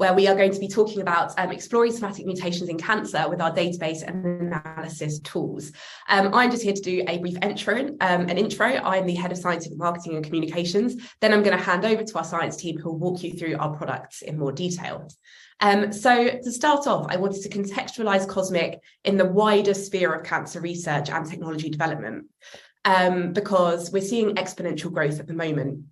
where we are going to be talking about exploring somatic mutations in cancer with our database and analysis tools. I'm just here to do a brief intro. I'm the Head of Scientific Marketing and Communications. Then I'm going to hand over to our science team who will walk you through our products in more detail. So to start off, I wanted to contextualize Cosmic in the wider sphere of cancer research and technology development, because we're seeing exponential growth at the moment.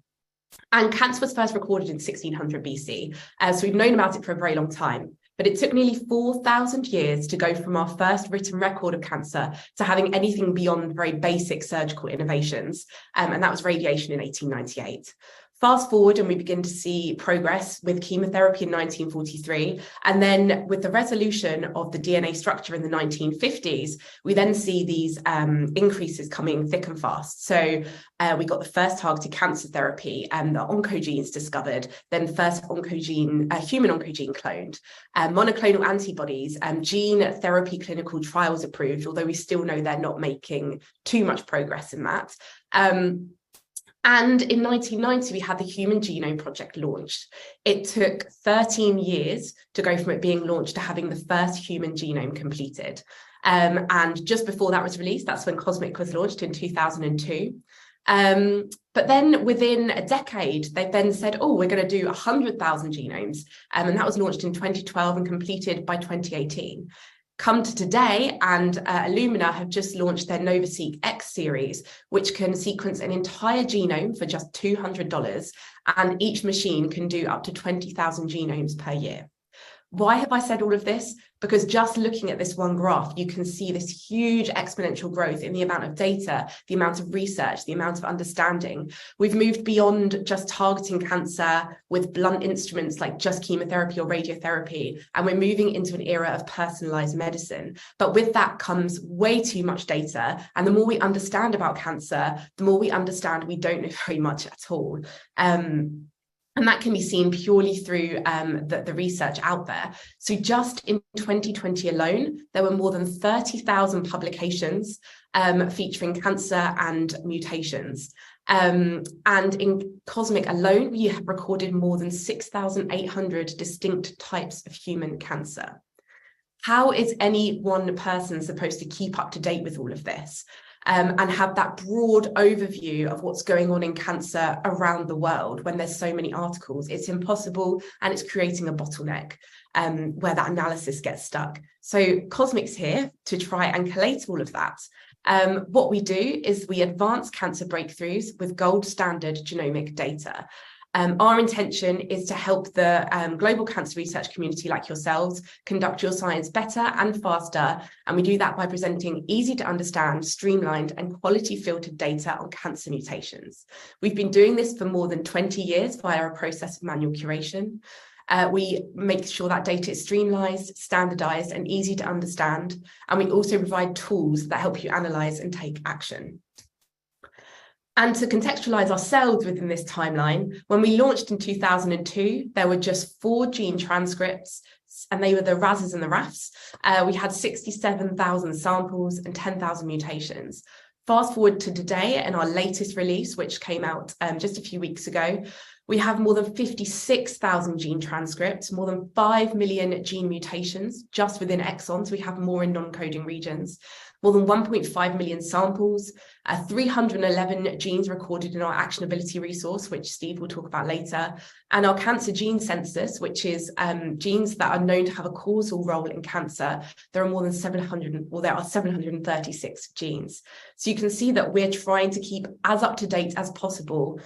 And cancer was first recorded in 1600 BC, so we've known about it for a very long time. But it took nearly 4,000 years to go from our first written record of cancer to having anything beyond very basic surgical innovations, and that was radiation in 1898. Fast forward and we begin to see progress with chemotherapy in 1943. And then with the resolution of the DNA structure in the 1950s, we then see these increases coming thick and fast. So we got the first targeted cancer therapy and the oncogenes discovered, then first human oncogene cloned, monoclonal antibodies, gene therapy clinical trials approved, although we still know they're not making too much progress in that. And in 1990, we had the Human Genome Project launched. It took 13 years to go from it being launched to having the first human genome completed. And just before that was released, that's when Cosmic was launched in 2002. But then within a decade, they then said, oh, we're going to do 100,000 genomes. And that was launched in 2012 and completed by 2018. Come to today, and Illumina have just launched their NovaSeq X series, which can sequence an entire genome for just $200, and each machine can do up to 20,000 genomes per year. Why have I said all of this? Because just looking at this one graph, you can see this huge exponential growth in the amount of data, the amount of research, the amount of understanding. We've moved beyond just targeting cancer with blunt instruments like just chemotherapy or radiotherapy, and we're moving into an era of personalized medicine. But with that comes way too much data. And the more we understand about cancer, the more we understand we don't know very much at all. And that can be seen purely through the research out there. So just in 2020 alone, there were more than 30,000 publications featuring cancer and mutations. And in Cosmic alone, we have recorded more than 6,800 distinct types of human cancer. How is any one person supposed to keep up to date with all of this? And have that broad overview of what's going on in cancer around the world when there's so many articles? It's impossible, and it's creating a bottleneck where that analysis gets stuck. So Cosmic's here to try and collate all of that. What we do is we advance cancer breakthroughs with gold standard genomic data. Our intention is to help the global cancer research community like yourselves conduct your science better and faster, and we do that by presenting easy to understand, streamlined and quality filtered data on cancer mutations. We've been doing this for more than 20 years via a process of manual curation. We make sure that data is streamlined, standardized and easy to understand, and we also provide tools that help you analyze and take action. And to contextualize ourselves within this timeline, when we launched in 2002, there were just 4 gene transcripts, and they were the RASs and the RAFs. We had 67,000 samples and 10,000 mutations. Fast forward to today and our latest release, which came out just a few weeks ago, we have more than 56,000 gene transcripts, more than 5 million gene mutations just within exons. We have more in non-coding regions, more than 1.5 million samples, 311 genes recorded in our Actionability resource, which Steve will talk about later, and our cancer gene census, which is genes that are known to have a causal role in cancer. There are more than 736 genes. So you can see that we're trying to keep as up to date as possible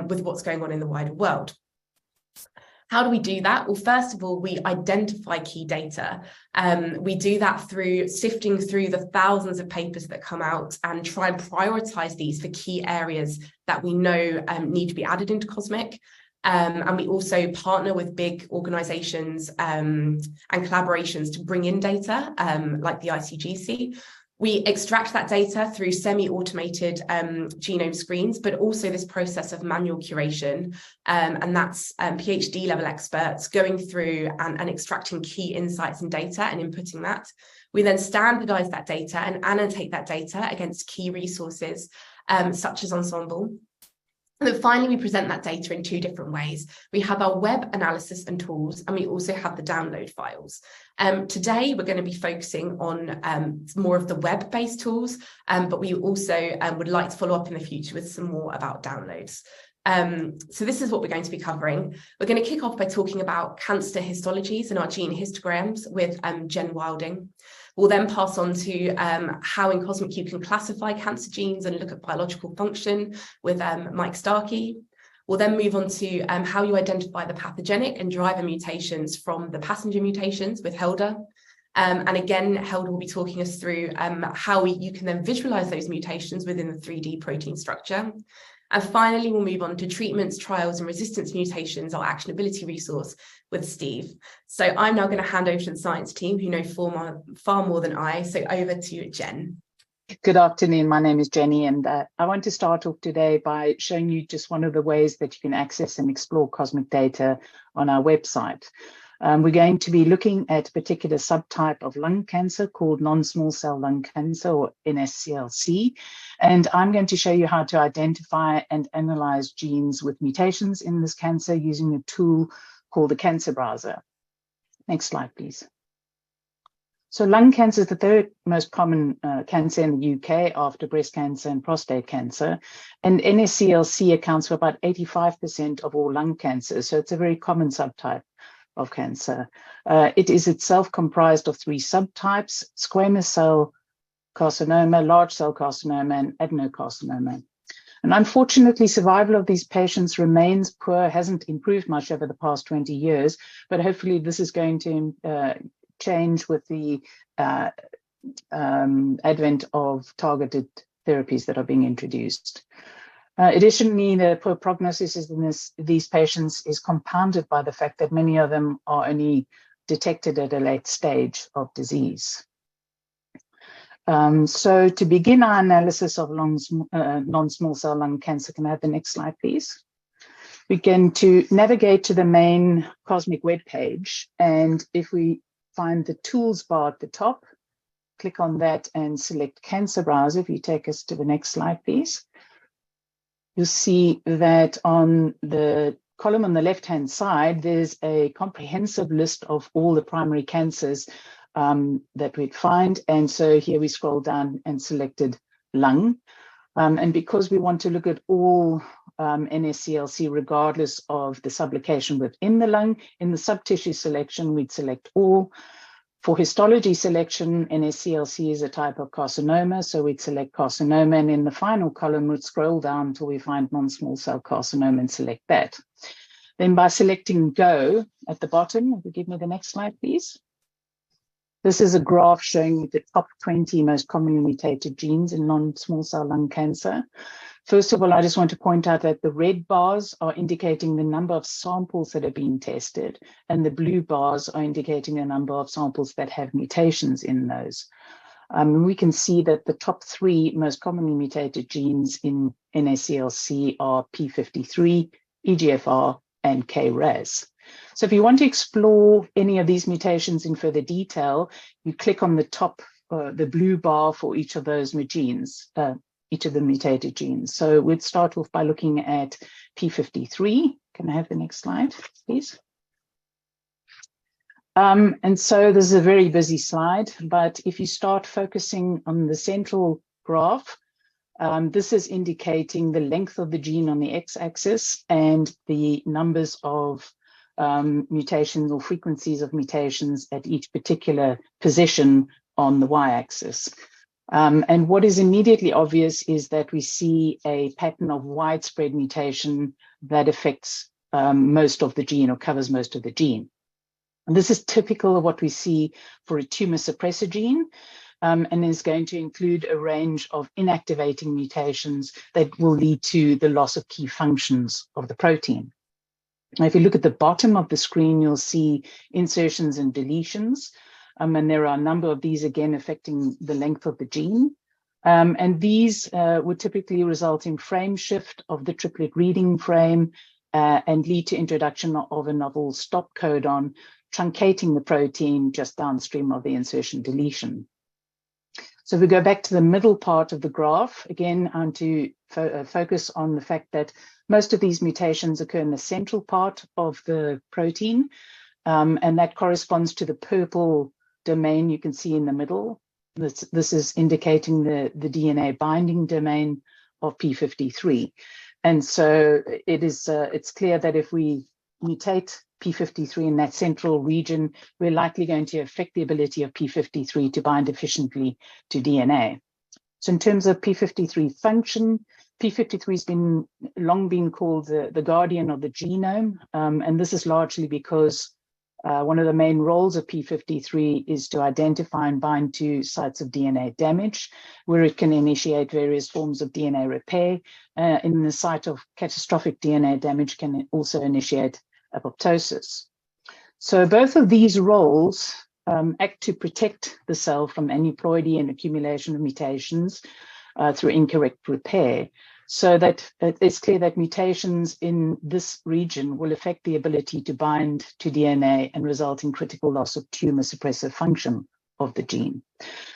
with what's going on in the wider world. How do we do that? Well, first of all, we identify key data. We do that through sifting through the thousands of papers that come out and try and prioritize these for key areas that we know need to be added into Cosmic. And we also partner with big organizations and collaborations to bring in data like the ICGC. We extract that data through semi-automated genome screens, but also this process of manual curation. And that's PhD level experts going through and extracting key insights and data and inputting that. We then standardize that data and annotate that data against key resources such as Ensemble. And then finally, we present that data in two different ways. We have our web analysis and tools, and we also have the download files. Today, we're going to be focusing on more of the web-based tools, but we also would like to follow up in the future with some more about downloads. So this is what we're going to be covering. We're going to kick off by talking about cancer histologies and our gene histograms with Jen Wilding. We'll then pass on to how in Cosmic you can classify cancer genes and look at biological function with Mike Starkey. We'll then move on to how you identify the pathogenic and driver mutations from the passenger mutations with Helder. And again, Helder will be talking us through how you can then visualize those mutations within the 3D protein structure. And finally, we'll move on to treatments, trials, and resistance mutations, our actionability resource with Steve. So I'm now going to hand over to the science team who know far more than I. So over to you, Jen. Good afternoon. My name is Jenny, and I want to start off today by showing you just one of the ways that you can access and explore cosmic data on our website. We're going to be looking at a particular subtype of lung cancer called non-small cell lung cancer, or NSCLC. And I'm going to show you how to identify and analyze genes with mutations in this cancer using a tool called the cancer browser. Next slide, please. So lung cancer is the third most common cancer in the UK after breast cancer and prostate cancer. And NSCLC accounts for about 85% of all lung cancer. So it's a very common subtype of cancer. It is itself comprised of three subtypes: squamous cell carcinoma, large cell carcinoma, and adenocarcinoma. And unfortunately, survival of these patients remains poor, hasn't improved much over the past 20 years, but hopefully this is going to change with the advent of targeted therapies that are being introduced. Additionally, the poor prognosis in these patients is compounded by the fact that many of them are only detected at a late stage of disease. So to begin our analysis of non-small cell lung cancer, can I have the next slide, please? We begin to navigate to the main Cosmic web page, and if we find the tools bar at the top, click on that and select Cancer Browser. If you take us to the next slide, please. You'll see that on the column on the left-hand side, there's a comprehensive list of all the primary cancers that we'd find. And so here we scroll down and selected lung. And because we want to look at all NSCLC, regardless of the sublocation within the lung, in the subtissue selection, we'd select all. For histology selection, NSCLC is a type of carcinoma, so we'd select carcinoma, and in the final column, we'd scroll down until we find non-small cell carcinoma and select that. Then by selecting Go at the bottom, if you give me the next slide, please. This is a graph showing the top 20 most commonly mutated genes in non-small cell lung cancer. First of all, I just want to point out that the red bars are indicating the number of samples that are being tested, and the blue bars are indicating the number of samples that have mutations in those. We can see that the top three most commonly mutated genes in NSCLC are P53, EGFR, and KRAS. So if you want to explore any of these mutations in further detail, you click on the top, the blue bar for each of those genes. Each of the mutated genes. So we'd start off by looking at P53. Can I have the next slide, please? And so this is a very busy slide, but if you start focusing on the central graph, this is indicating the length of the gene on the x-axis and the numbers of mutations or frequencies of mutations at each particular position on the y-axis. And what is immediately obvious is that we see a pattern of widespread mutation that affects most of the gene or covers most of the gene. And this is typical of what we see for a tumor suppressor gene, and is going to include a range of inactivating mutations that will lead to the loss of key functions of the protein. Now, if you look at the bottom of the screen, you'll see insertions and deletions. And there are a number of these, again, affecting the length of the gene. And these would typically result in frame shift of the triplet reading frame and lead to introduction of a novel stop codon, truncating the protein just downstream of the insertion deletion. So if we go back to the middle part of the graph, again, I want to focus on the fact that most of these mutations occur in the central part of the protein, and that corresponds to the purple domain you can see in the middle. This is indicating the DNA binding domain of p53. And so it's clear that if we mutate p53 in that central region, we're likely going to affect the ability of p53 to bind efficiently to DNA. So in terms of p53 function, p53 has long been called the guardian of the genome, and this is largely because one of the main roles of p53 is to identify and bind to sites of DNA damage, where it can initiate various forms of DNA repair. In the site of catastrophic DNA damage, can also initiate apoptosis. So both of these roles act to protect the cell from aneuploidy and accumulation of mutations through incorrect repair. So that it's clear that mutations in this region will affect the ability to bind to DNA and result in critical loss of tumor suppressive function of the gene.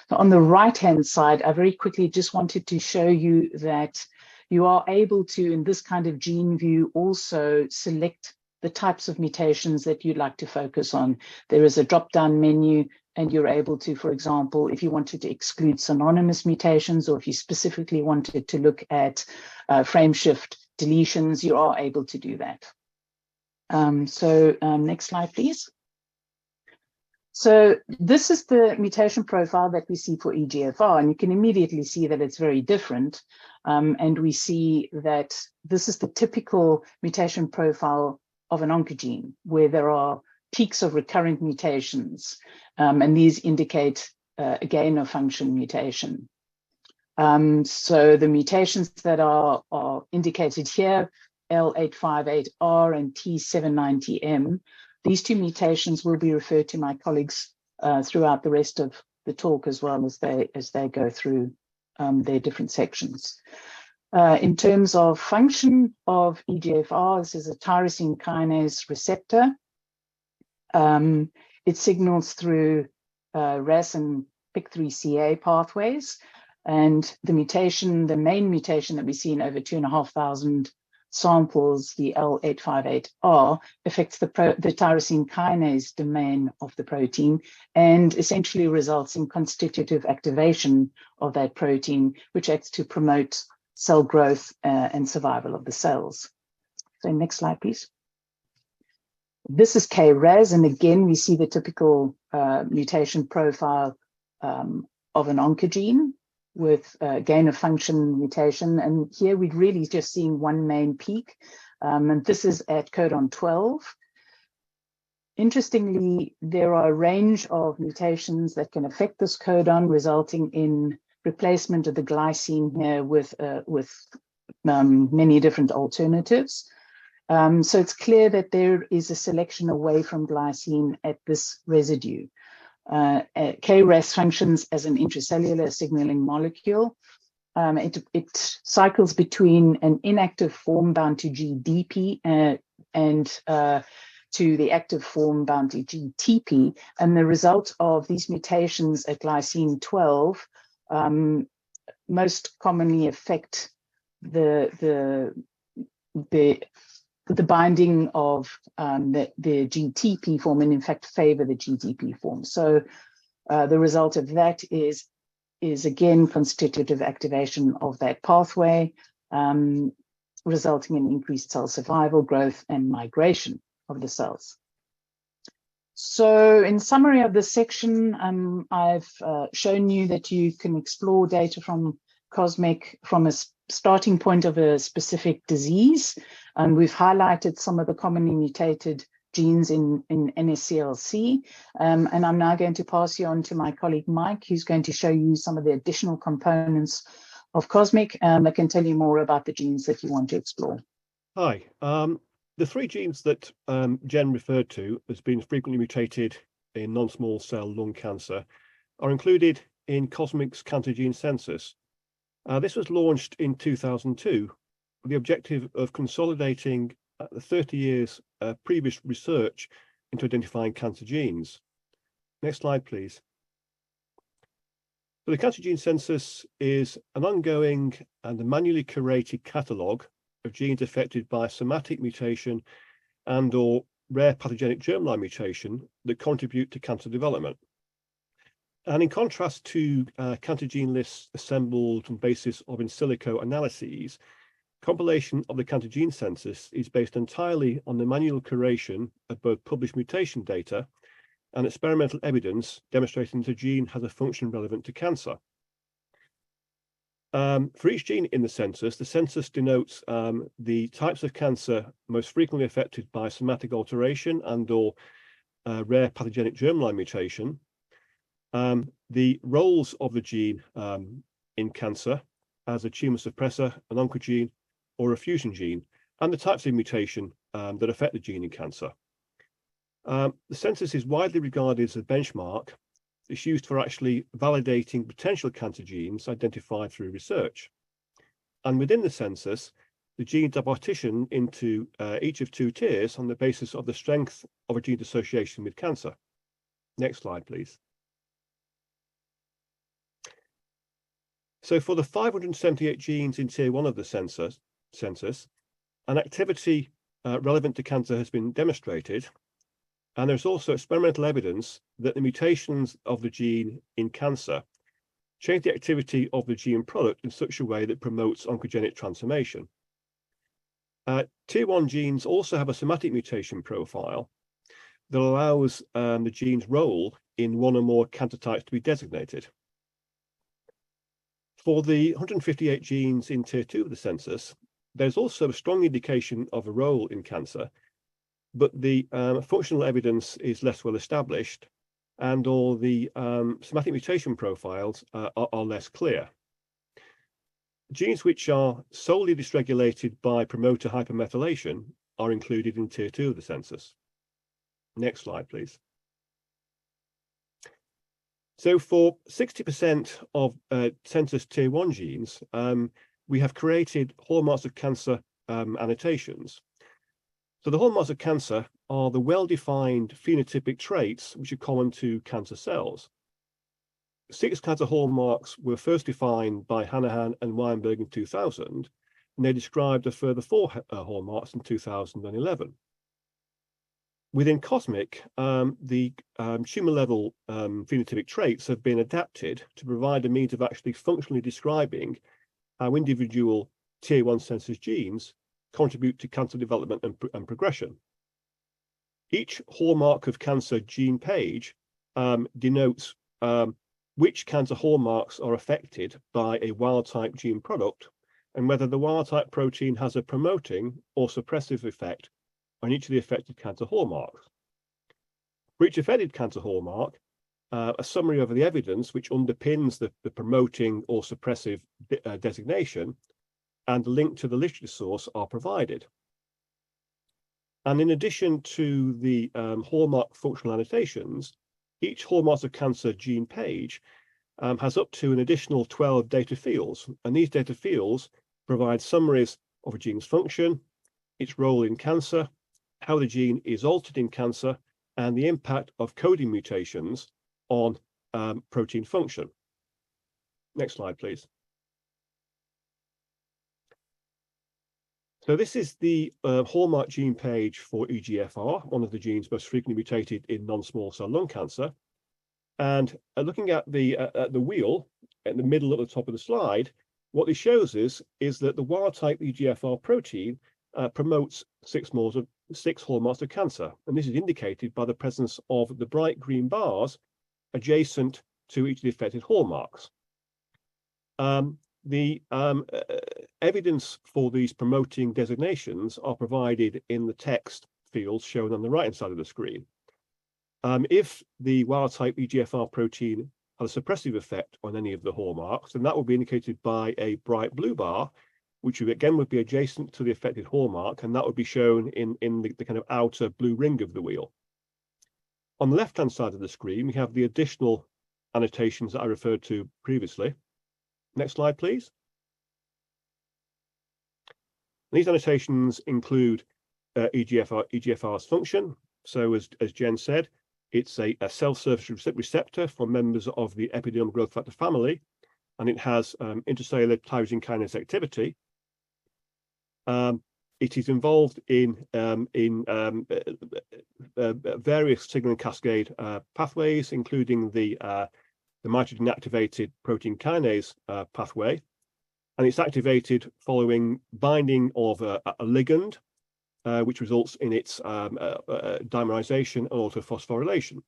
So on the right-hand side, I very quickly just wanted to show you that you are able to, in this kind of gene view, also select the types of mutations that you'd like to focus on. There is a drop-down menu, and you're able to, for example, if you wanted to exclude synonymous mutations, or if you specifically wanted to look at frame shift deletions, you are able to do that. Next slide, please. So this is the mutation profile that we see for EGFR, and you can immediately see that it's very different. And we see that this is the typical mutation profile of an oncogene, where there are peaks of recurrent mutations, and these indicate a gain of function mutation. So the mutations that are indicated here, L858R and T790M, these two mutations will be referred to my colleagues throughout the rest of the talk, as well as they go through their different sections. In terms of function of EGFR, this is a tyrosine kinase receptor. It signals through RAS and PIK3CA pathways, and the main mutation that we see in over 2,500 samples, the L858R, affects the tyrosine kinase domain of the protein and essentially results in constitutive activation of that protein, which acts to promote cell growth and survival of the cells. So next slide, please. This is KRAS, and again, we see the typical mutation profile of an oncogene with gain of function mutation. And here we're really just seeing one main peak, and this is at codon 12. Interestingly, there are a range of mutations that can affect this codon, resulting in replacement of the glycine here with many different alternatives. So it's clear that there is a selection away from glycine at this residue. KRAS functions as an intracellular signaling molecule. It cycles between an inactive form bound to GDP and to the active form bound to GTP. And the result of these mutations at glycine 12 most commonly affect the binding of the GTP form, and in fact favor the GTP form. So the result of that is again constitutive activation of that pathway, resulting in increased cell survival, growth, and migration of the cells. So in summary of this section, I've shown you that you can explore data from COSMIC from a starting point of a specific disease. And we've highlighted some of the commonly mutated genes in NSCLC. And I'm now going to pass you on to my colleague, Mike, who's going to show you some of the additional components of COSMIC that can tell you more about the genes that you want to explore. Hi. The three genes that Jen referred to as being frequently mutated in non-small cell lung cancer are included in COSMIC's cancer gene census. This was launched in 2002 with the objective of consolidating the 30 years previous research into identifying cancer genes. Next slide, please. So the cancer gene census is an ongoing and a manually curated catalogue of genes affected by somatic mutation and or rare pathogenic germline mutation that contribute to cancer development. And in contrast to cancer gene lists assembled on the basis of in silico analyses, compilation of the cancer gene census is based entirely on the manual curation of both published mutation data and experimental evidence demonstrating that a gene has a function relevant to cancer. For each gene in the census denotes the types of cancer most frequently affected by somatic alteration and or rare pathogenic germline mutation, the roles of the gene in cancer as a tumor suppressor, an oncogene, or a fusion gene, and the types of mutation that affect the gene in cancer. The census is widely regarded as a benchmark. It's used for actually validating potential cancer genes identified through research. And within the census, the genes are partitioned into each of two tiers on the basis of the strength of a gene's association with cancer. Next slide, please. So for the 578 genes in tier 1 of the census, an activity relevant to cancer has been demonstrated. And there's also experimental evidence that the mutations of the gene in cancer change the activity of the gene product in such a way that promotes oncogenic transformation. Tier 1 genes also have a somatic mutation profile that allows the gene's role in one or more cancer types to be designated. For the 158 genes in tier 2 of the census, there's also a strong indication of a role in cancer, but the functional evidence is less well established, and all the somatic mutation profiles are less clear. Genes which are solely dysregulated by promoter hypermethylation are included in tier 2 of the census. Next slide, please. So for 60% of census tier 1 genes, we have created hallmarks of cancer annotations. So the hallmarks of cancer are the well-defined phenotypic traits which are common to cancer cells. 6 cancer hallmarks were first defined by Hanahan and Weinberg in 2000, and they described a further 4 hallmarks in 2011. Within COSMIC, the tumor-level phenotypic traits have been adapted to provide a means of actually functionally describing how individual tier 1 census genes contribute to cancer development and progression. Each hallmark of cancer gene page denotes which cancer hallmarks are affected by a wild-type gene product and whether the wild-type protein has a promoting or suppressive effect on each of the affected cancer hallmarks. For each affected cancer hallmark, a summary of the evidence which underpins the promoting or suppressive designation and a link to the literature source are provided. And in addition to the hallmark functional annotations, each hallmarks of cancer gene page has up to an additional 12 data fields. And these data fields provide summaries of a gene's function, its role in cancer, how the gene is altered in cancer, and the impact of coding mutations on protein function. Next slide, please. So this is the hallmark gene page for EGFR, one of the genes most frequently mutated in non-small cell lung cancer. And looking at the wheel at the middle at the top of the slide, what this shows us is that the wild-type EGFR protein promotes 6 hallmarks of cancer. And this is indicated by the presence of the bright green bars adjacent to each of the affected hallmarks. The evidence for these promoting designations are provided in the text fields shown on the right-hand side of the screen. If the wild-type EGFR protein has a suppressive effect on any of the hallmarks, then that will be indicated by a bright blue bar, which again would be adjacent to the affected hallmark, and that would be shown in the kind of outer blue ring of the wheel. On the left-hand side of the screen, we have the additional annotations that I referred to previously. Next slide, please. These annotations include EGFR's function. So as Jen said, It's a cell-surface receptor for members of the epidermal growth factor family, and it has intracellular tyrosine kinase activity. It is involved in various signaling cascade pathways, including the mitogen-activated protein kinase pathway, and it's activated following binding of a ligand, which results in its dimerization and autophosphorylation.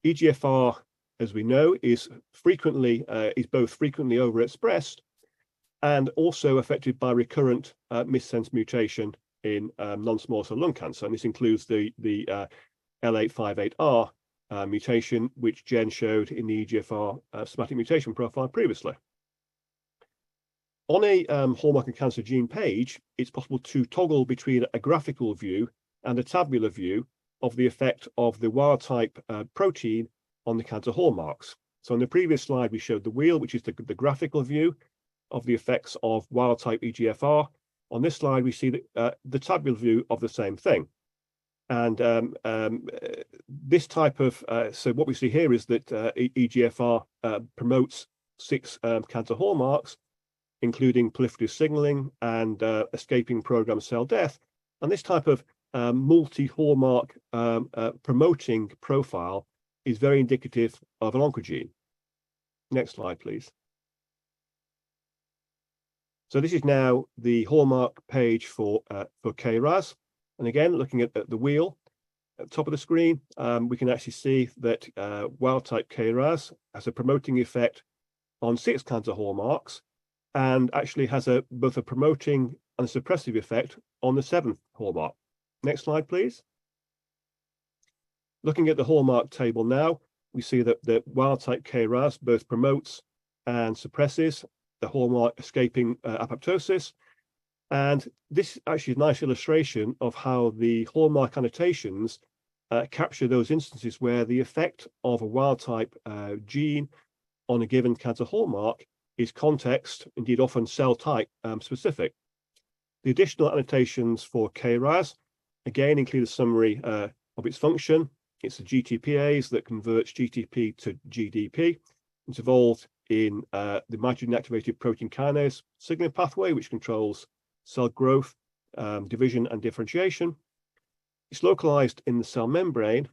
EGFR, as we know, is both frequently overexpressed and also affected by recurrent missense mutation in non-small cell lung cancer, and this includes the L858R mutation, which Jen showed in the EGFR somatic mutation profile previously. On a hallmark of cancer gene page, it's possible to toggle between a graphical view and a tabular view of the effect of the wild type protein on the cancer hallmarks. So on the previous slide, we showed the wheel, which is the graphical view of the effects of wild type EGFR. On this slide, we see the tabular view of the same thing. And this type of, so what we see here is that EGFR promotes 6 cancer hallmarks, including proliferative signaling and escaping programmed cell death. And this type of multi-hallmark promoting profile is very indicative of an oncogene. Next slide, please. So this is now the hallmark page for KRAS. And again, looking at the wheel at the top of the screen, we can actually see that wild-type KRAS has a promoting effect on 6 cancer hallmarks, and actually has both a promoting and suppressive effect on the 7th hallmark. Next slide, please. Looking at the hallmark table now, we see that the wild-type KRAS both promotes and suppresses the hallmark escaping apoptosis. And this actually is a nice illustration of how the hallmark annotations capture those instances where the effect of a wild-type gene on a given cancer hallmark is context, indeed often cell type specific. The additional annotations for KRAS again include a summary of its function. It's the GTPase that converts GTP to GDP. It's involved in the mitogen-activated protein kinase signaling pathway, which controls cell growth, division, and differentiation. It's localized in the cell membrane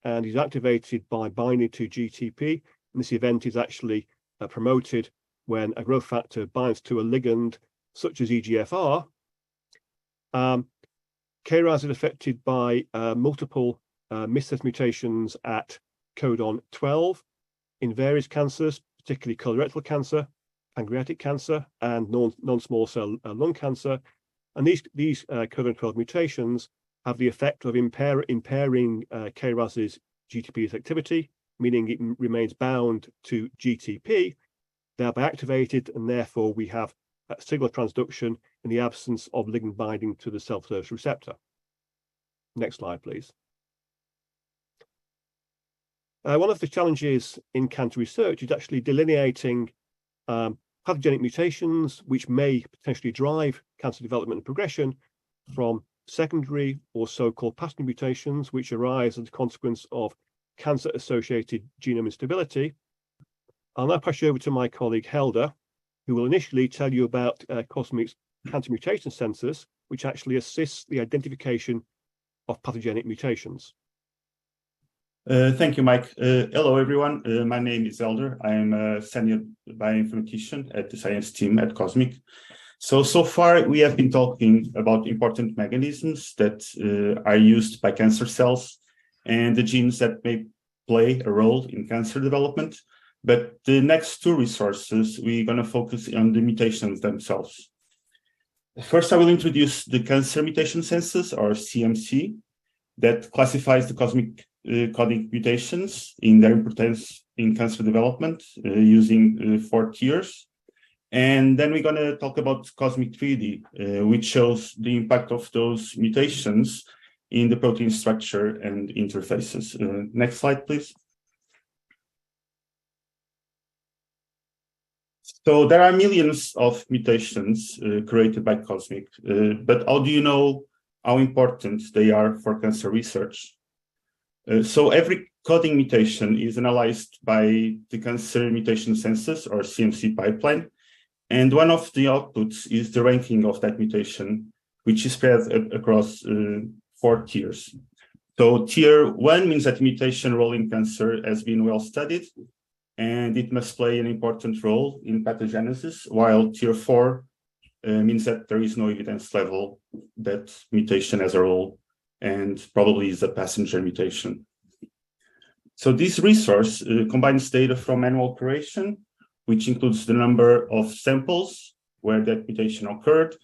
and is activated by binding to GTP. And this event is actually promoted when a growth factor binds to a ligand such as EGFR. KRAS is affected by multiple missense mutations at codon 12 in various cancers, particularly colorectal cancer, pancreatic cancer, and non-small cell lung cancer. And these codon 12 mutations have the effect of impairing KRAS's GTPase activity, meaning it remains bound to GTP, thereby activated, and therefore we have signal transduction in the absence of ligand binding to the cell-surface receptor. Next slide, please. One of the challenges in cancer research is actually delineating pathogenic mutations which may potentially drive cancer development and progression from secondary or so-called pathogenic mutations which arise as a consequence of cancer-associated genome instability. I'll now pass you over to my colleague Helder, who will initially tell you about Cosmic's cancer mutation census, which actually assists the identification of pathogenic mutations. Thank you, Mike. Hello, everyone. My name is Helder. I am a senior bioinformatician at the science team at Cosmic. So far, we have been talking about important mechanisms that are used by cancer cells and the genes that may play a role in cancer development. But the next 2 resources, we're going to focus on the mutations themselves. First, I will introduce the Cancer Mutation Census, or CMC, that classifies the cosmic coding mutations in their importance in cancer development using 4 tiers. And then we're going to talk about Cosmic 3D, which shows the impact of those mutations in the protein structure and interfaces. Next slide, please. So there are millions of mutations created by Cosmic, but how do you know how important they are for cancer research? So every coding mutation is analyzed by the cancer mutation census or CMC pipeline. And one of the outputs is the ranking of that mutation, which is spread across 4 tiers. So tier 1 means that mutation role in cancer has been well studied, and it must play an important role in pathogenesis, while tier 4 means that there is no evidence level that mutation has a role and probably is a passenger mutation. So this resource combines data from manual curation, which includes the number of samples where that mutation occurred,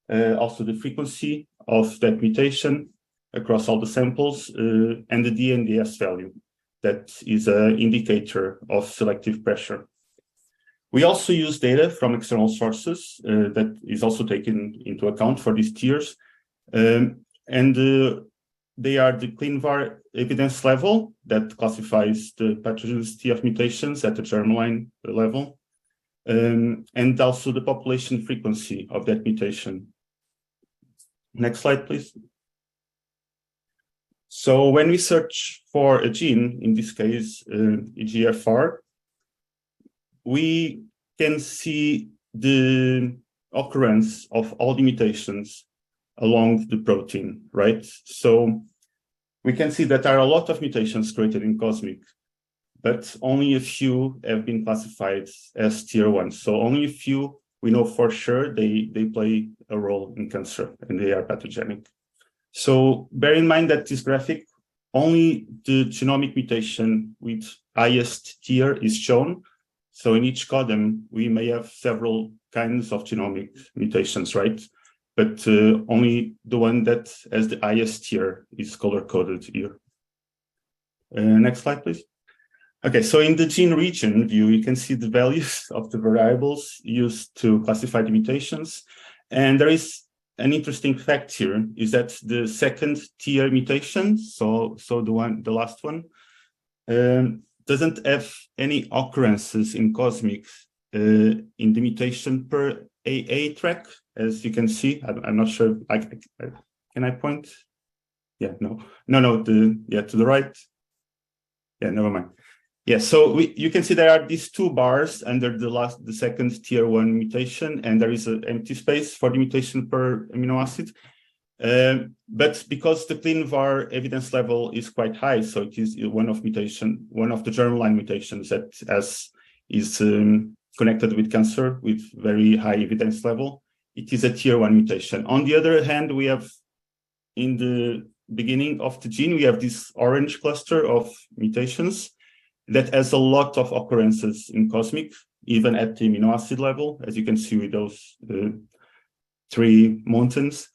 also the frequency of that mutation across all the samples, and the DNDS value. That is an indicator of selective pressure. We also use data from external sources that is also taken into account for these tiers. They are the ClinVar evidence level that classifies the pathogenicity of mutations at the germline level, and also the population frequency of that mutation. Next slide, please. So when we search for a gene, in this case, EGFR, we can see the occurrence of all the mutations along the protein, right? So we can see that there are a lot of mutations created in COSMIC, but only a few have been classified as tier 1. So only a few we know for sure they play a role in cancer and they are pathogenic. So bear in mind that this graphic, only the genomic mutation with highest tier is shown. So in each column, we may have several kinds of genomic mutations, right? But only the one that has the highest tier is color-coded here. Next slide, please. Okay, so in the gene region view, you can see the values of the variables used to classify the mutations. And there is an interesting fact here is that the second tier mutation, so the last one, doesn't have any occurrences in COSMIC in the mutation per AA track, as you can see. I'm not sure. Can I point? Yeah, no, to the right. Yeah, never mind. Yeah, so you can see there are these 2 bars under the second tier 1 mutation, and there is an empty space for the mutation per amino acid. But because the ClinVar evidence level is quite high, so it is one of the germline mutations that is connected with cancer with very high evidence level, it is a tier 1 mutation. On the other hand, we have in the beginning of the gene, we have this orange cluster of mutations that has a lot of occurrences in COSMIC, even at the amino acid level, as you can see with those 3 mountains.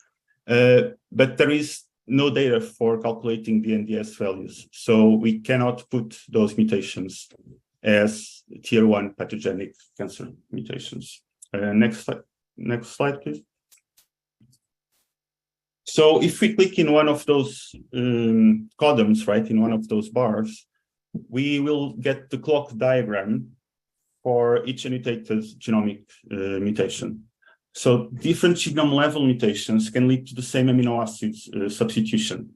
But there is no data for calculating the NDS values. So we cannot put those mutations as tier 1 pathogenic cancer mutations. Next slide, please. So if we click in one of those columns, right, in one of those bars, we will get the clock diagram for each annotated genomic mutation. So different genome level mutations can lead to the same amino acid substitution.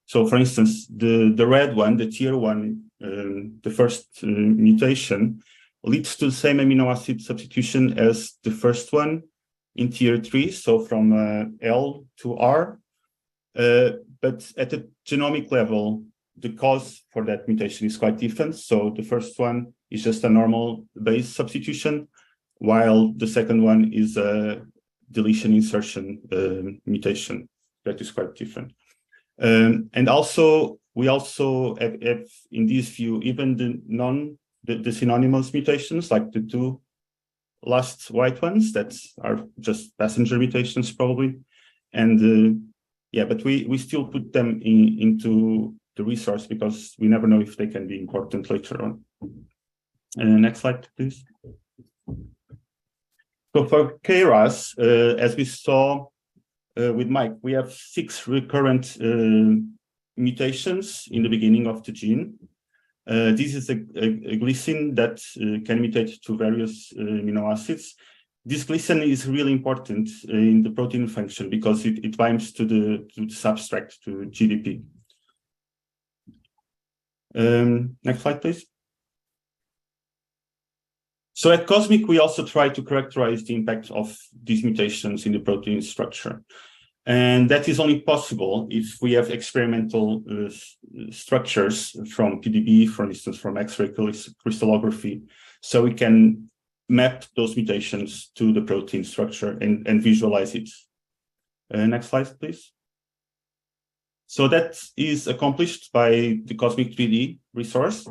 So for instance, the red one, the tier 1, the first mutation, leads to the same amino acid substitution as the first one in tier 3, so from L to R. But at the genomic level, the cause for that mutation is quite different. So the first one is just a normal base substitution, while the second one is a deletion insertion mutation that is quite different. And also, we also have in this view, even the synonymous mutations, like the 2 last white ones that are just passenger mutations probably. And but we still put them into the resource because we never know if they can be important later on. Next slide, please. So for KRAS, as we saw with Mike, we have 6 recurrent mutations in the beginning of the gene. This is a glycine that can mutate to various amino acids. This glycine is really important in the protein function because it binds to the substrate, to GDP. Next slide, please. So at Cosmic, we also try to characterize the impact of these mutations in the protein structure. And that is only possible if we have experimental structures from PDB, for instance, from X-ray crystallography, so we can map those mutations to the protein structure and visualize it. Next slide, please. So that is accomplished by the Cosmic 3D resource.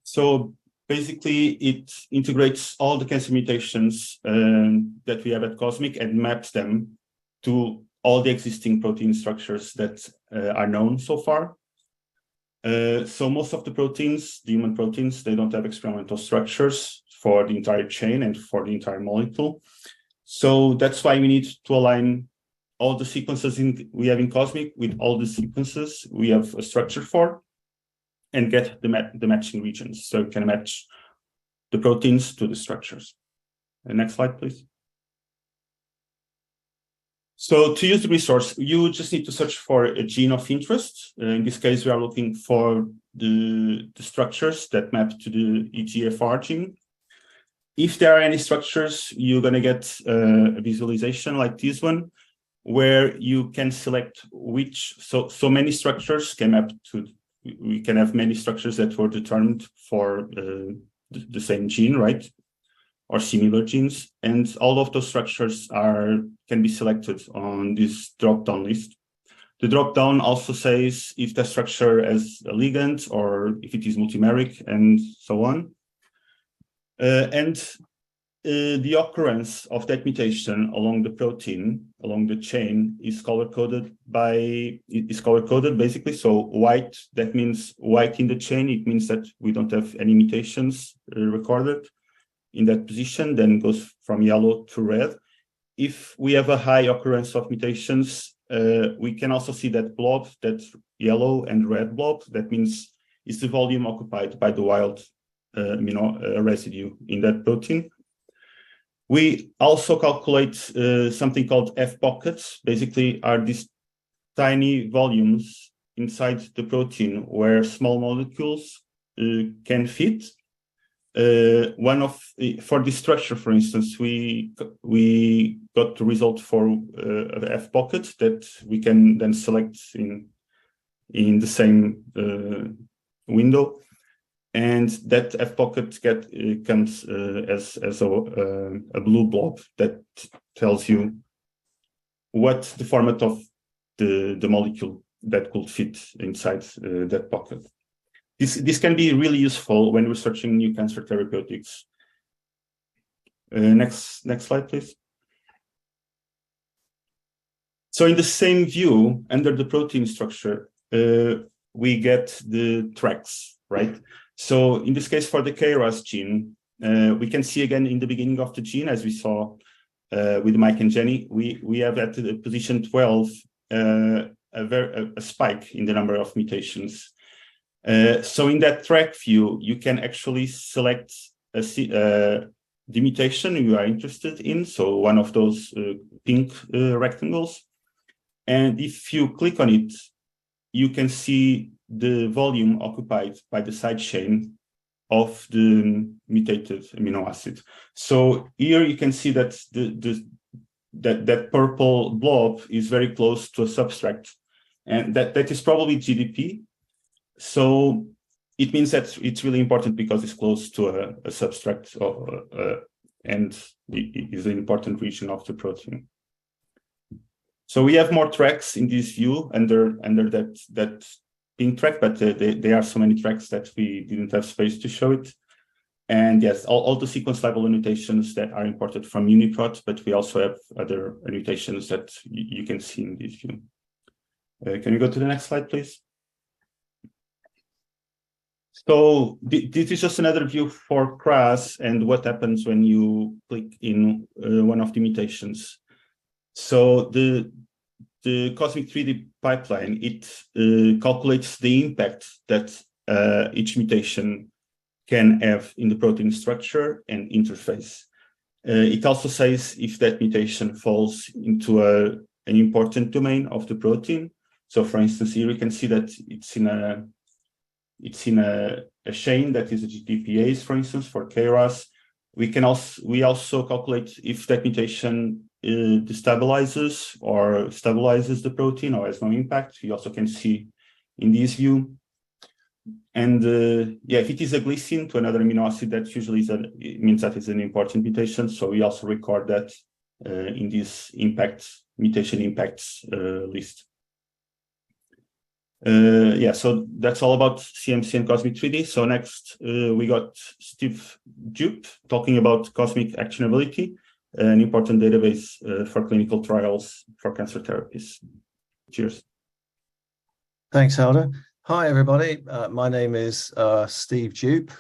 So basically, it integrates all the cancer mutations that we have at Cosmic and maps them to all the existing protein structures that are known so far. So most of the proteins, the human proteins, they don't have experimental structures for the entire chain and for the entire molecule. So that's why we need to align all the sequences we have in Cosmic with all the sequences we have a structure for and get the matching regions. So we can match the proteins to the structures. Next slide, please. So to use the resource, you just need to search for a gene of interest. In this case, we are looking for the structures that map to the EGFR gene. If there are any structures, you're going to get a visualization like this one, where you can select which, so many structures can map to, we can have many structures that were determined for the same gene, right? Or similar genes, and all of those structures can be selected on this drop-down list. The drop-down also says if the structure has a ligand or if it is multimeric and so on. The occurrence of that mutation along the protein, along the chain, is color-coded basically. So white, that means white in the chain. It means that we don't have any mutations recorded in that position, then goes from yellow to red. If we have a high occurrence of mutations, we can also see that blob, that yellow and red blob. That means it's the volume occupied by the wild residue in that protein. We also calculate something called F pockets. Basically, are these tiny volumes inside the protein where small molecules can fit. For this structure, for instance, we got the result for the F pocket that we can then select in the same window, and that F pocket comes as a blue blob that tells you what the format of the molecule that could fit inside that pocket. This can be really useful when researching new cancer therapeutics. Next slide, please. So in the same view, under the protein structure, we get the tracks, right? So in this case, for the KRAS gene, we can see again in the beginning of the gene, as we saw with Mike and Jenny, we have at the position 12 a spike in the number of mutations. So in that track view, you can actually select the mutation you are interested in, so one of those pink rectangles. And if you click on it, you can see the volume occupied by the side chain of the mutated amino acid. So here you can see that that purple blob is very close to a substrate, and that is probably GDP. So it means that it's really important because it's close to a substrate and it is an important region of the protein. So we have more tracks in this view under that pink track, but there are so many tracks that we didn't have space to show it. And yes, all the sequence level annotations that are imported from UniProt, but we also have other annotations that you can see in this view. Can you go to the next slide, please? So this is just another view for KRAS and what happens when you click in one of the mutations. So the Cosmic 3D pipeline, it calculates the impact that each mutation can have in the protein structure and interface. It also says if that mutation falls into an important domain of the protein. So for instance, here we can see that it's in a it's in a chain that is a GTPase, for instance, for KRAS. We also calculate if that mutation destabilizes or stabilizes the protein or has no impact. We also can see in this view. And if it is a glycine to another amino acid, that usually it means that it's an important mutation. So we also record that in this mutation impacts list. So that's all about CMC and Cosmic 3D. So next we got Steve Jupe talking about Cosmic Actionability, an important database for clinical trials for cancer therapies. Cheers. Thanks, Helder. Hi, everybody. My name is Steve Jupe,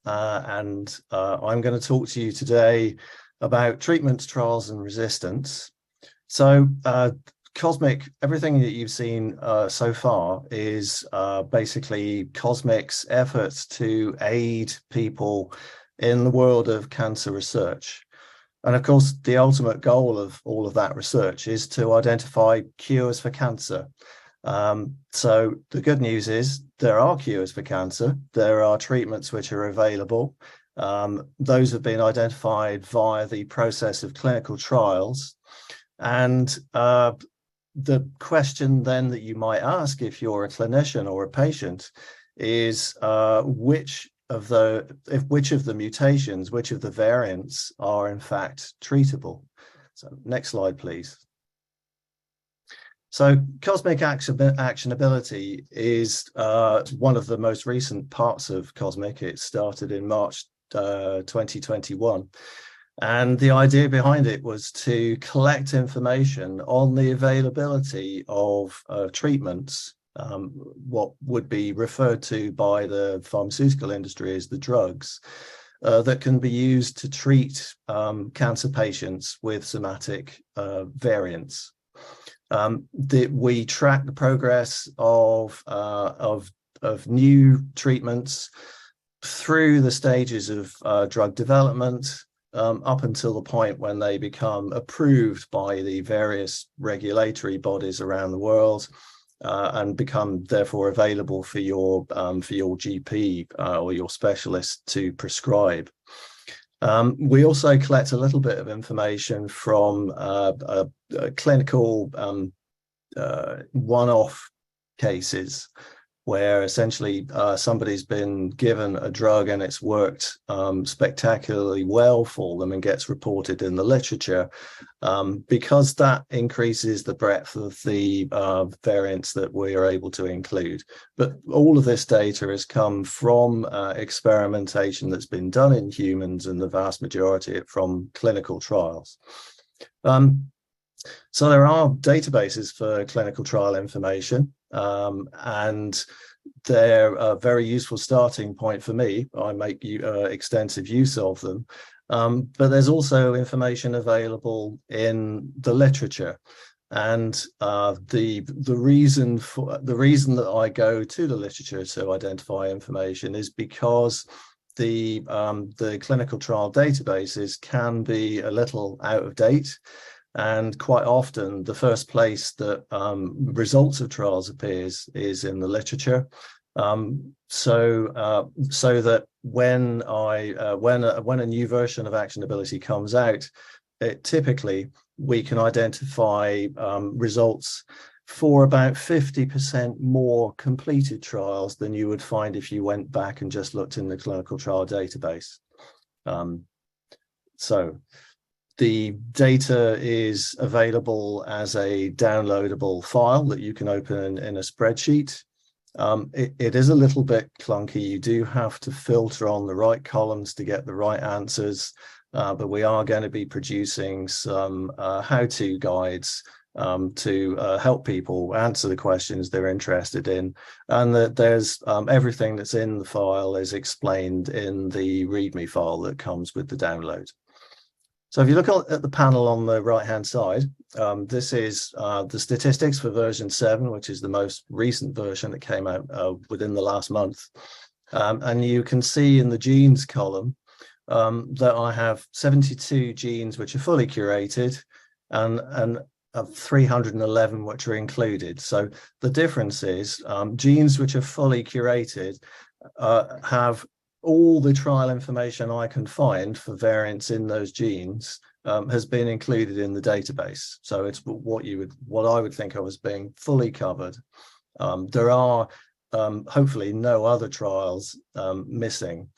and I'm going to talk to you today about treatments, trials, and resistance. So Cosmic, everything that you've seen so far is basically Cosmic's efforts to aid people in the world of cancer research. And of course, the ultimate goal of all of that research is to identify cures for cancer. So the good news is there are cures for cancer. There are treatments which are available. Those have been identified via the process of clinical trials. And the question then that you might ask if you're a clinician or a patient is which of the mutations, which of the variants are in fact treatable. So next slide, please. So Cosmic Actionability is one of the most recent parts of Cosmic. It started in March 2021. And the idea behind it was to collect information on the availability of treatments, what would be referred to by the pharmaceutical industry as the drugs, that can be used to treat cancer patients with somatic variants. We track the progress of new treatments through the stages of drug development, up until the point when they become approved by the various regulatory bodies around the world, and become therefore available for your GP or your specialist to prescribe. We also collect a little bit of information from clinical one-off cases where essentially somebody's been given a drug and it's worked spectacularly well for them and gets reported in the literature, because that increases the breadth of the variants that we are able to include. But all of this data has come from experimentation that's been done in humans, and the vast majority from clinical trials. So there are databases for clinical trial information, and they're a very useful starting point for me. I make extensive use of them, but there's also information available in the literature. And the reason that I go to the literature to identify information is because the clinical trial databases can be a little out of date. And quite often, the first place that results of trials appears is in the literature. So that when a new version of Actionability comes out, typically we can identify results for about 50% more completed trials than you would find if you went back and just looked in the clinical trial database. So the data is available as a downloadable file that you can open in a spreadsheet. It is a little bit clunky. You do have to filter on the right columns to get the right answers, but we are going to be producing some how-to guides to help people answer the questions they're interested in, and that there's everything that's in the file is explained in the README file that comes with the download. So if you look at the panel on the right-hand side, this is the statistics for version 7, which is the most recent version that came out within the last month. And you can see in the genes column that I have 72 genes which are fully curated and 311 which are included. So the difference is genes which are fully curated have all the trial information I can find for variants in those genes has been included in the database. So it's what I would think of as being fully covered. There are hopefully no other trials missing.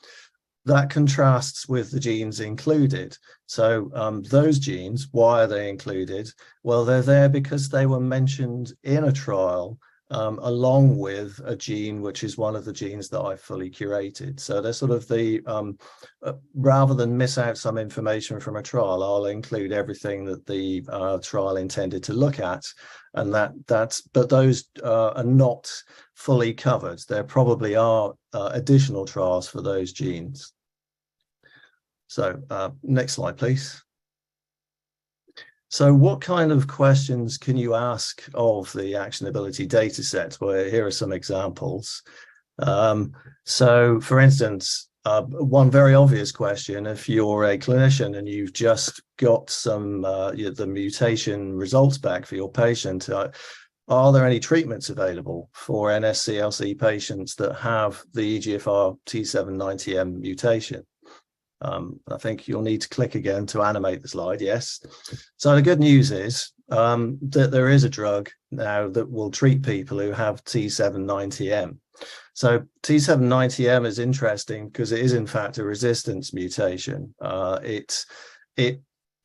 That contrasts with the genes included. So those genes, why are they included? Well, they're there because they were mentioned in a trial along with a gene which is one of the genes that I fully curated. So they're sort of the, rather than miss out some information from a trial, I'll include everything that the trial intended to look at. And but those are not fully covered. There probably are additional trials for those genes. So next slide, please. So what kind of questions can you ask of the actionability data set? Well, here are some examples. So for instance, one very obvious question, if you're a clinician and you've just got some the mutation results back for your patient, are there any treatments available for NSCLC patients that have the EGFR T790M mutation? I think you'll need to click again to animate the slide. Yes. So the good news is that there is a drug now that will treat people who have T790M. So T790M is interesting because it is in fact a resistance mutation. It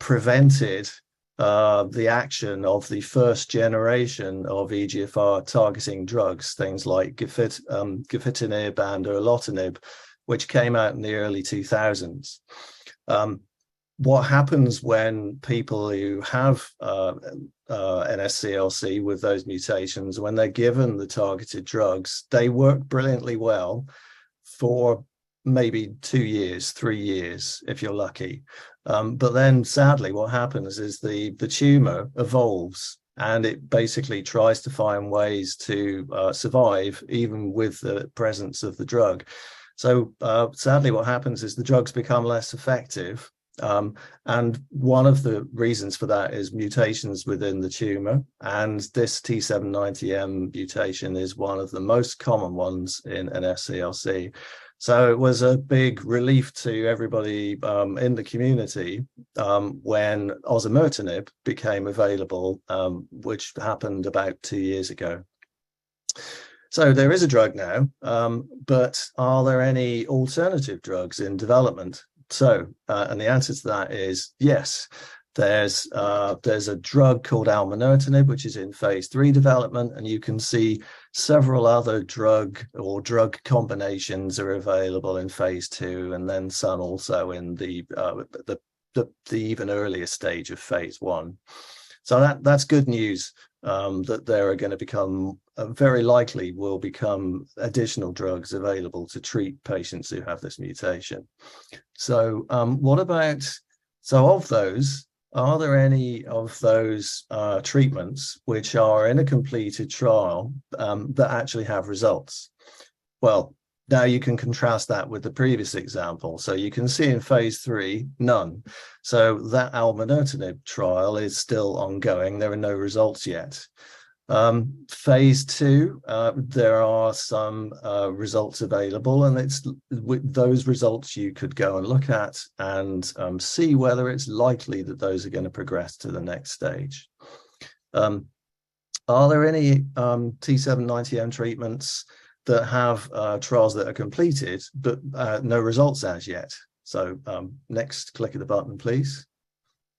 prevented the action of the first generation of EGFR targeting drugs, things like gefitinib and erlotinib, which came out in the early 2000s. What happens when people who have NSCLC with those mutations, when they're given the targeted drugs, they work brilliantly well for maybe 2 years, 3 years, if you're lucky. But then sadly, what happens is the tumor evolves and it basically tries to find ways to survive even with the presence of the drug. So sadly, what happens is the drugs become less effective. And one of the reasons for that is mutations within the tumor. And this T790M mutation is one of the most common ones in NSCLC. So it was a big relief to everybody in the community when osimertinib became available, which happened about 2 years ago. So there is a drug now, but are there any alternative drugs in development? So, and the answer to that is yes. There's a drug called almonertinib, which is in phase 3 development, and you can see several other drug combinations are available in phase 2, and then some also in the even earlier stage of phase 1. So that's good news. That there are going to become, very likely will become additional drugs available to treat patients who have this mutation. So what about, so of those, are there any of those treatments which are in a completed trial that actually have results? Well, now you can contrast that with the previous example. So you can see in phase 3, none. So that almonertinib trial is still ongoing. There are no results yet. Phase 2, there are some results available, and it's with those results you could go and look at and see whether it's likely that those are going to progress to the next stage. Are there any T790M treatments that have trials that are completed, but no results as yet? So next, click of the button, please.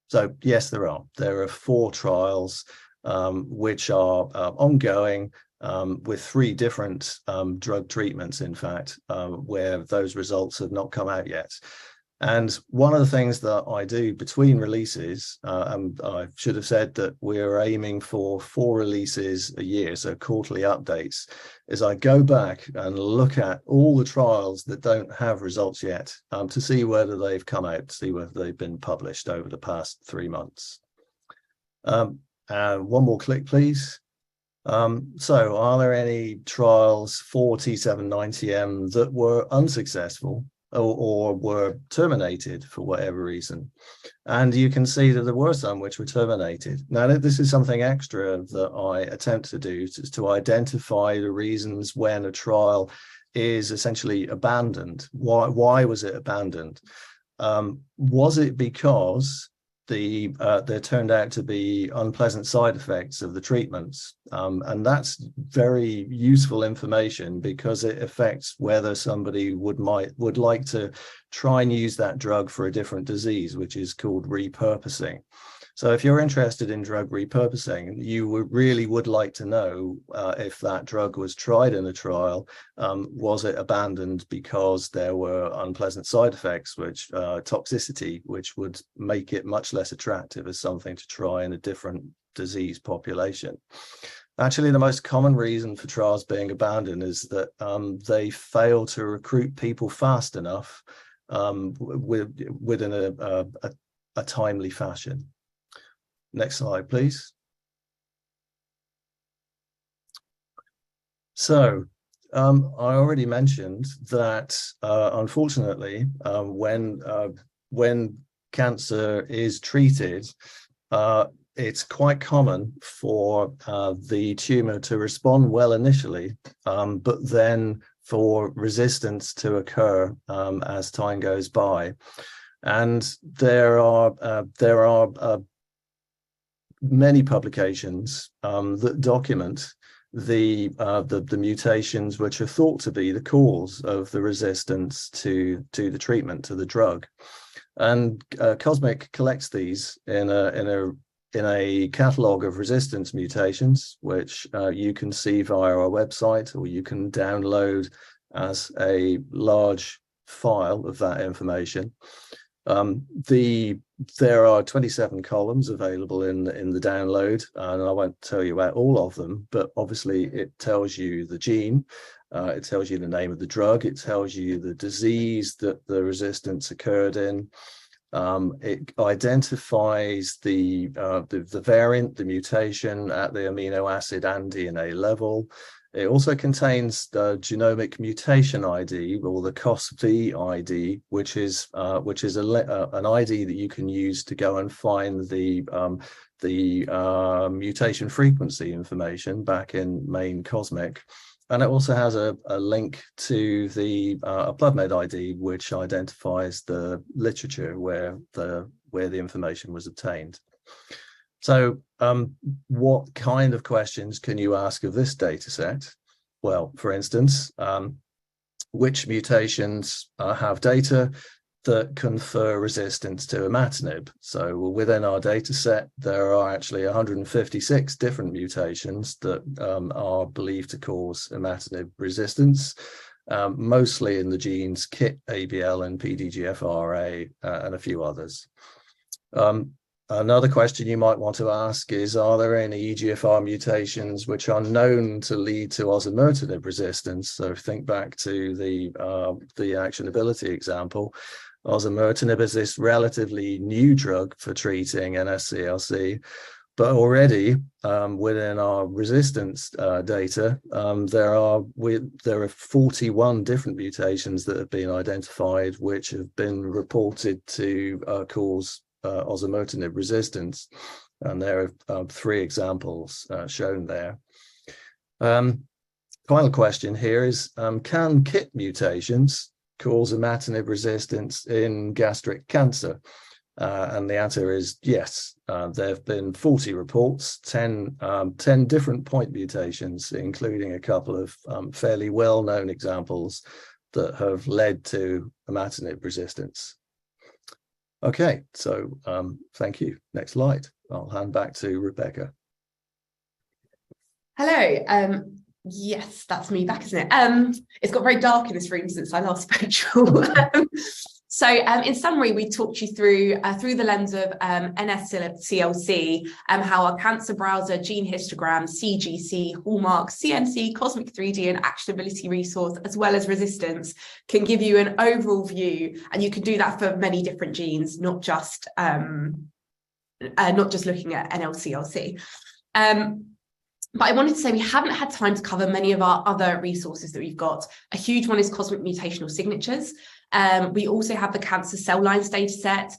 So yes, there are. There are 4 trials which are ongoing with 3 different drug treatments, in fact, where those results have not come out yet. And one of the things that I do between releases, and I should have said that we're aiming for 4 releases a year, so quarterly updates, is I go back and look at all the trials that don't have results yet to see whether they've come out, to see whether they've been published over the past 3 months. One more click, please. So are there any trials for T790M that were unsuccessful or were terminated for whatever reason? And you can see that there were some which were terminated. Now, this is something extra that I attempt to do, to identify the reasons when a trial is essentially abandoned. Why was it abandoned? Was it because there turned out to be unpleasant side effects of the treatments? And that's very useful information because it affects whether somebody would like to try and use that drug for a different disease, which is called repurposing. So if you're interested in drug repurposing, you really would like to know if that drug was tried in a trial, was it abandoned because there were unpleasant side effects, which toxicity, which would make it much less attractive as something to try in a different disease population. Actually, the most common reason for trials being abandoned is that they fail to recruit people fast enough within a timely fashion. Next slide, please. So I already mentioned that unfortunately, when cancer is treated, it's quite common for the tumor to respond well initially, but then for resistance to occur as time goes by. And there are many publications that document the mutations which are thought to be the cause of the resistance to the treatment, to the drug. And Cosmic collects these in a catalogue of resistance mutations, which you can see via our website, or you can download as a large file of that information. There are 27 columns available in the download, and I won't tell you about all of them, but obviously it tells you the gene, it tells you the name of the drug, it tells you the disease that the resistance occurred in. It identifies the variant, the mutation at the amino acid and DNA level. It also contains the genomic mutation ID, or the COS-V ID, which is an ID that you can use to go and find the mutation frequency information back in main Cosmic. And it also has a link to the PubMed ID, which identifies the literature where the information was obtained. So what kind of questions can you ask of this data set? Well, for instance, which mutations have data that confer resistance to imatinib? So within our data set, there are actually 156 different mutations that are believed to cause imatinib resistance, mostly in the genes KIT, ABL, and PDGFRA, and a few others. Another question you might want to ask is, are there any EGFR mutations which are known to lead to osimertinib resistance? So think back to the actionability example. Osimertinib is this relatively new drug for treating NSCLC, but already within our resistance data, there are 41 different mutations that have been identified, which have been reported to cause osimertinib resistance, and there are 3 examples shown there. Final question here is, can KIT mutations cause imatinib resistance in gastric cancer? And the answer is yes. There have been 40 reports, 10 different point mutations, including a couple of fairly well-known examples that have led to imatinib resistance. Okay, so thank you. Next slide. I'll hand back to Rebecca. Hello. Yes, that's me back, isn't it? It's got very dark in this room since I last spoke. So in summary, we talked you through the lens of NSCLC, how our cancer browser, gene histogram, CGC, Hallmark, CNC, Cosmic 3D, and actionability resource, as well as resistance, can give you an overall view, and you can do that for many different genes, not just looking at NSCLC. But I wanted to say we haven't had time to cover many of our other resources that we've got. A huge one is Cosmic Mutational Signatures. We also have the cancer cell lines data set.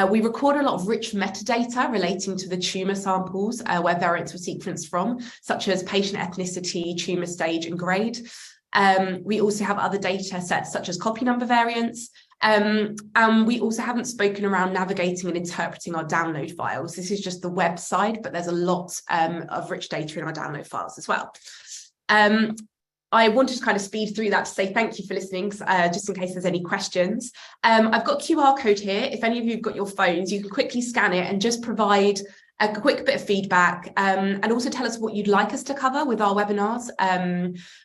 We record a lot of rich metadata relating to the tumour samples where variants were sequenced from, such as patient ethnicity, tumour stage and grade. We also have other data sets such as copy number variants. And we also haven't spoken around navigating and interpreting our download files. This is just the web side, but there's a lot of rich data in our download files as well. I wanted to kind of speed through that to say thank you for listening, just in case there's any questions. I've got QR code here. If any of you have got your phones, you can quickly scan it and just provide a quick bit of feedback, and also tell us what you'd like us to cover with our webinars.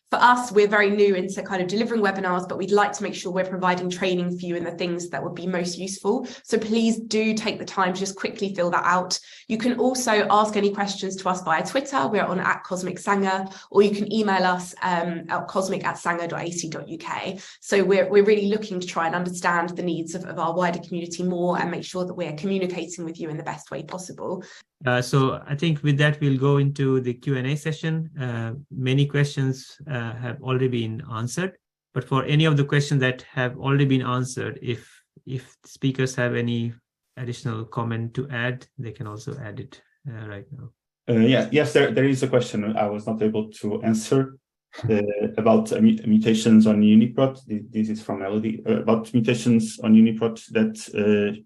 For us, we're very new into kind of delivering webinars, but we'd like to make sure we're providing training for you in the things that would be most useful. So please do take the time to just quickly fill that out. You can also ask any questions to us via Twitter. We're on @CosmicSanger, or you can email us at cosmic@sanger.ac.uk. So we're really looking to try and understand the needs of our wider community more and make sure that we're communicating with you in the best way possible. So I think with that, we'll go into the Q&A session. Many questions have already been answered, but for any of the questions that have already been answered, if speakers have any additional comment to add, they can also add it right now. Yes, there is a question I was not able to answer about mutations on UniProt. This is from Elodie, about mutations on UniProt that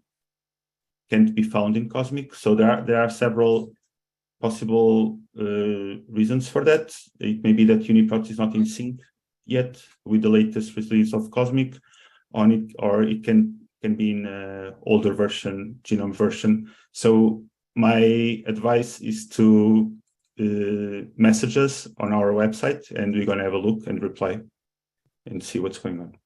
can't be found in Cosmic. So there are several possible reasons for that. It may be that UniProt is not in sync yet with the latest release of Cosmic on it, or it can be in older version, genome version. So my advice is to message us on our website, and we're going to have a look and reply and see what's going on.